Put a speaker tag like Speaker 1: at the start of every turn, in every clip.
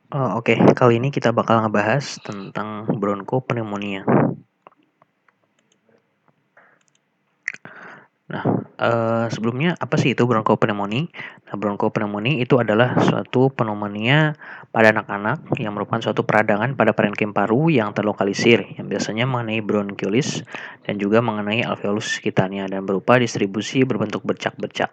Speaker 1: Oke. Kali ini kita bakal ngebahas tentang bronchopneumonia. Nah, sebelumnya apa sih itu bronchopneumonia? Nah, bronchopneumonia itu adalah suatu pneumonia pada anak-anak yang merupakan suatu peradangan pada parenkim paru yang terlokalisir, yang biasanya mengenai bronkiolitis dan juga mengenai alveolus sekitarnya dan berupa distribusi berbentuk bercak-bercak.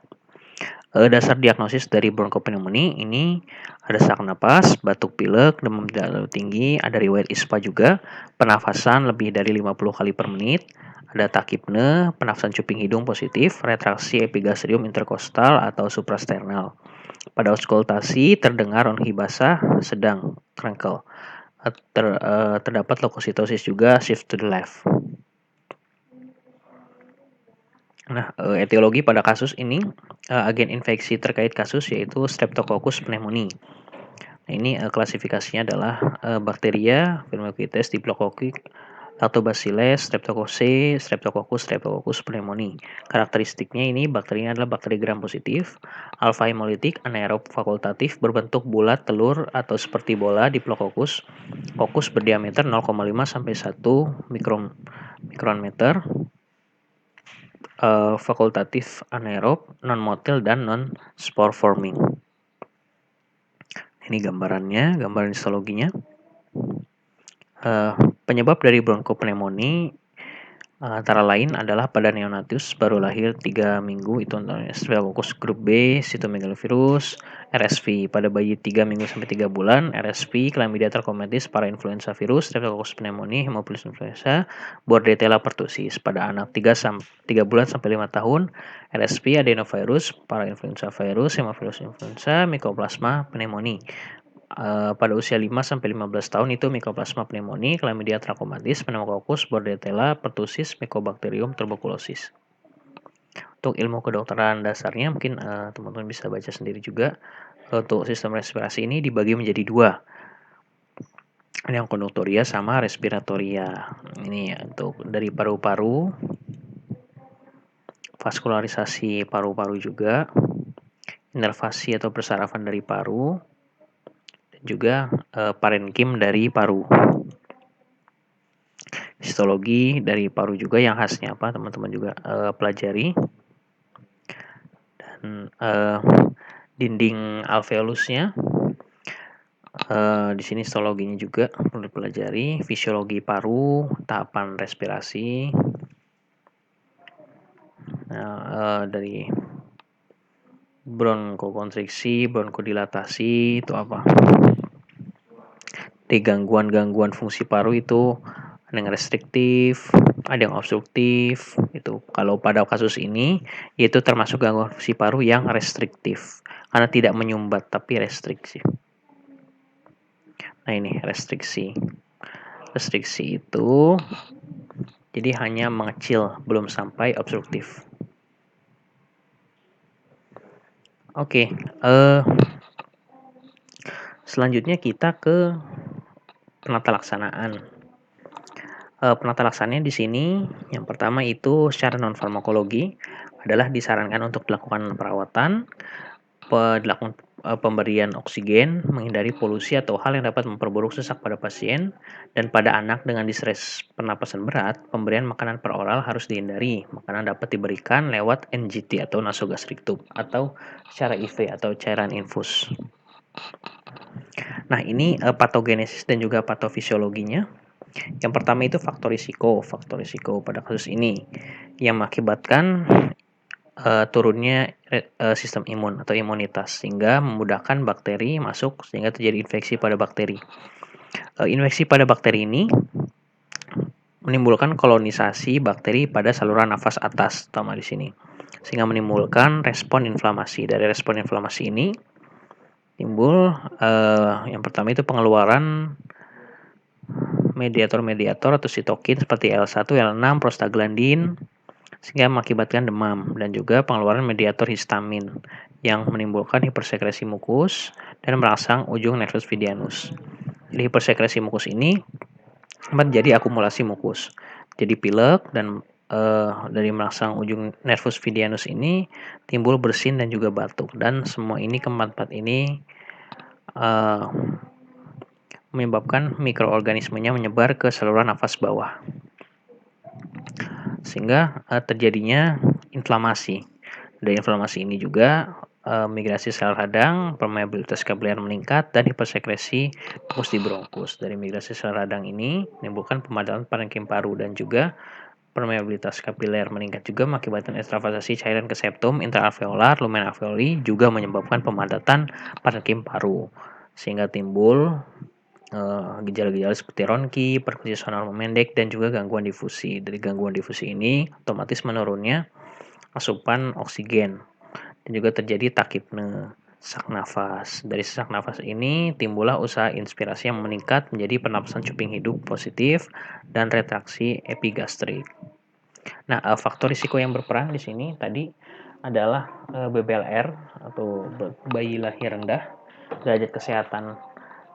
Speaker 1: Dasar diagnosis dari bronchopneumonia ini ada sesak napas, batuk pilek, demam tidak terlalu tinggi, ada riwayat ISPA juga, pernafasan lebih dari 50 kali per menit, ada takipne, pernafasan cuping hidung positif, retraksi epigastrium interkostal atau suprasternal. Pada auskultasi terdengar ronhi basah sedang krengkel. Terdapat leukositosis juga shift to the left. Nah, etiologi pada kasus ini, agen infeksi terkait kasus yaitu Streptococcus pneumoniae. Nah, ini klasifikasinya adalah bakteria Firmicutes, Diplococci, Lactobacillus, Streptococcus pneumoniae. Karakteristiknya ini bakterinya adalah bakteri gram positif, alpha hemolytic, anaerob fakultatif, berbentuk bulat telur atau seperti bola Diplococcus. Kokus berdiameter 0,5 sampai 1 mikrometer. Fakultatif anaerob, non-motile dan non-spore forming. Ini gambarannya, gambaran histologinya. Penyebab dari bronchopneumonia antara lain adalah pada neonatus baru lahir 3 minggu itu Staphylococcus grup B, cytomegalovirus, RSV pada bayi 3 minggu sampai 3 bulan, RSV, Chlamydia trachomatis, parainfluenza virus, Streptococcus pneumoniae, Haemophilus influenza, Bordetella pertussis pada anak 3 bulan sampai 5 tahun, RSV, adenovirus, parainfluenza virus, Haemophilus influenza, Mycoplasma pneumoniae. Pada usia 5 sampai 15 tahun itu Mycoplasma pneumoniae, Chlamydia trachomatis, Pneumococcus, Bordetella pertussis, Mycobacterium tuberculosis. Untuk ilmu kedokteran dasarnya mungkin teman-teman bisa baca sendiri juga. Untuk sistem respirasi ini dibagi menjadi 2. Yang konduktoria sama respiratoria. Ini untuk dari paru-paru, vaskularisasi paru-paru juga, inervasi atau persarafan dari paru, dan juga parenkim dari paru. Histologi dari paru juga yang khasnya apa teman-teman juga pelajari. Dan dinding alveolusnya di sini histologinya juga perlu dipelajari. Fisiologi paru, tahapan respirasi. Dari bronkokonstriksi, bronkodilatasi itu apa? Di gangguan-gangguan fungsi paru itu ada yang restriktif, ada yang obstruktif. Itu kalau pada kasus ini yaitu termasuk gangguan fungsi paru yang restriktif karena tidak menyumbat tapi restriksi. Nah, ini restriksi. Restriksi itu jadi hanya mengecil, belum sampai obstruktif. Oke, selanjutnya kita ke penata laksanaan. Penata laksananya di sini yang pertama itu secara non farmakologi adalah disarankan untuk dilakukan perawatan, dilakukan pemberian oksigen, menghindari polusi atau hal yang dapat memperburuk sesak pada pasien, dan pada anak dengan distres pernapasan berat, pemberian makanan per oral harus dihindari. Makanan dapat diberikan lewat NGT atau nasogastric tube atau secara IV atau cairan infus. Nah, ini patogenesis dan juga patofisiologinya. Yang pertama itu faktor risiko pada kasus ini yang mengakibatkan turunnya sistem imun atau imunitas sehingga memudahkan bakteri masuk sehingga terjadi infeksi pada bakteri. Infeksi pada bakteri ini menimbulkan kolonisasi bakteri pada saluran nafas atas, terutama di sini, sehingga menimbulkan respon inflamasi. Dari respon inflamasi ini timbul yang pertama itu pengeluaran mediator-mediator atau sitokin seperti L1, L6, prostaglandin sehingga mengakibatkan demam dan juga pengeluaran mediator histamin yang menimbulkan hipersekresi mukus dan merangsang ujung nervus vidianus. Jadi hipersekresi mukus ini menjadi akumulasi mukus. Jadi pilek dan dari merangsang ujung nervus vidianus ini timbul bersin dan juga batuk dan semua ini keempat ini menyebabkan mikroorganismenya menyebar ke saluran nafas bawah. Sehingga terjadinya inflamasi. Dari inflamasi ini juga migrasi sel radang, permeabilitas kapiler meningkat, dan hipersekresi pus di bronkus. Dari migrasi sel radang ini menimbulkan pemadatan parenkim paru dan juga permeabilitas kapiler meningkat juga mengakibatkan ekstravasasi cairan ke septum intraalveolar, lumen alveoli juga menyebabkan pemadatan parenkim paru sehingga timbul gejala-gejala seperti ronki, perkusi sonal memendek, dan juga gangguan difusi. Dari gangguan difusi ini otomatis menurunnya asupan oksigen dan juga terjadi takipne, sesak nafas. Dari sesak nafas ini timbullah usaha inspirasi yang meningkat menjadi pernapasan cuping hidup positif dan retraksi epigastrik. Nah, faktor risiko yang berperan di sini tadi adalah BBLR atau bayi lahir rendah, derajat kesehatan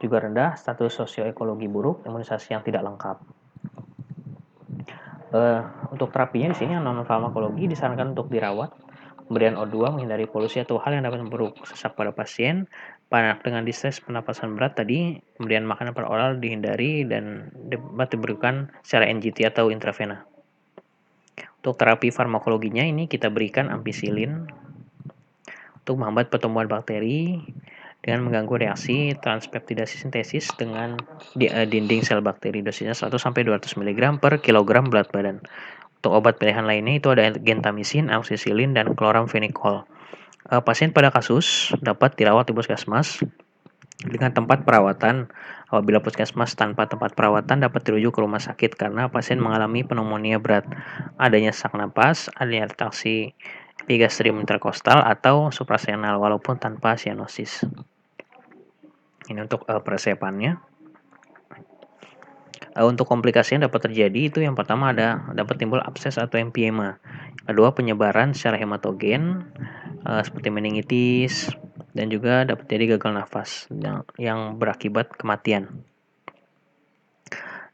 Speaker 1: juga rendah, status sosioekologi buruk, imunisasi yang tidak lengkap. Untuk terapinya di sini non farmakologi disarankan untuk dirawat, pemberian O2, menghindari polusi atau hal yang dapat memperburuk sesak pada pasien. Pada anak dengan distres pernapasan berat tadi, pemberian makanan per oral dihindari dan dapat diberikan secara NGT atau intravena. Untuk terapi farmakologinya ini kita berikan ampicillin untuk menghambat pertumbuhan bakteri dengan mengganggu reaksi transpeptidasi sintesis dengan dinding sel bakteri. Dosisnya 100-200 mg per kilogram berat badan. Untuk obat pilihan lainnya itu ada gentamicin, amoxicillin, dan chloramphenicol. Pasien pada kasus dapat dirawat di puskesmas dengan tempat perawatan. Apabila puskesmas tanpa tempat perawatan dapat dirujuk ke rumah sakit karena pasien mengalami pneumonia berat, adanya sesak napas, adanya retraksi epigastrim interkostal atau suprasenal walaupun tanpa sianosis. Ini untuk persiapannya. Untuk komplikasi yang dapat terjadi itu yang pertama dapat timbul abses atau empiema. Kedua, penyebaran secara hematogen seperti meningitis, dan juga dapat jadi gagal nafas yang berakibat kematian.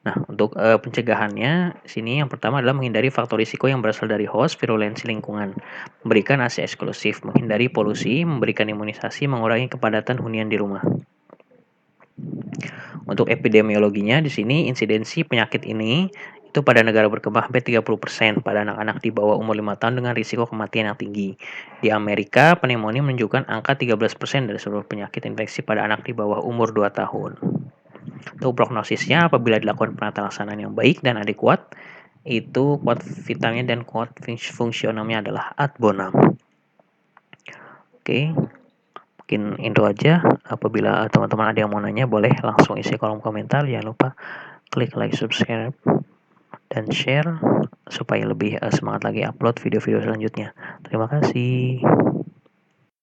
Speaker 1: Nah, untuk pencegahannya sini yang pertama adalah menghindari faktor risiko yang berasal dari host, virulensi lingkungan, memberikan AC eksklusif, menghindari polusi, memberikan imunisasi, mengurangi kepadatan hunian di rumah. Untuk epidemiologinya di sini insidensi penyakit ini itu pada negara berkembang hampir 30% pada anak-anak di bawah umur 5 tahun dengan risiko kematian yang tinggi. Di Amerika, pneumonia menunjukkan angka 13% dari seluruh penyakit infeksi pada anak di bawah umur 2 tahun. Untuk prognosisnya apabila dilakukan penata laksanaan yang baik dan adekuat, itu kuat vitamin dan kuat fungsionomnya adalah ad bonum. Oke. Mungkin itu aja. Apabila teman-teman ada yang mau nanya, boleh langsung isi kolom komentar. Jangan lupa klik like, subscribe, dan share supaya lebih semangat lagi upload video-video selanjutnya. Terima kasih.